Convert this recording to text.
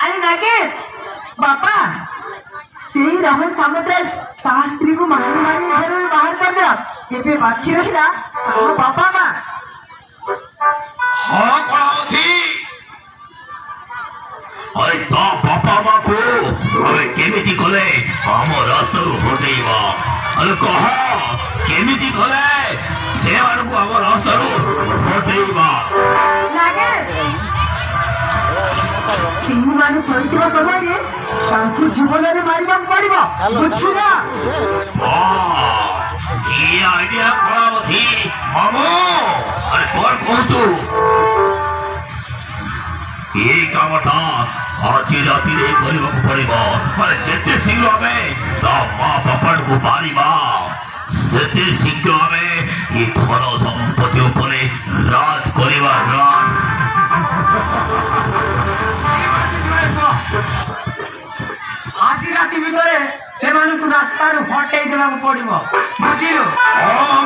अरे नागेश बापा से राहुल सामंतराय ता स्त्री को मारी मारी घर बाहर कर दिया ये बाकी रहिला बापा माँ हाँ कलावती अरे ता बापा माँ को अबे केमिति कले हम रास्ता रू हटेइबा अरे कहा केमिति कले से मानु को हम रास्ता रू हटेइबा नागेश सिंह माने सोईतिबा समय रे तांकु जीवन रे मारिबा पड़िबो बुझिना हां ये आइडिया कलावती मामो अरे तोर कहतु ये कामटा आज राति रे करबाक पड़िबो अरे जेते शीघ्र हमें ता मां बापा को मारिबा सेते शीघ्र हमें ये धन संपत्ति ऊपर राज करबा राज आज राति भितरे से रास्तार हटाई देवा पड़ो बुझिलु हाँ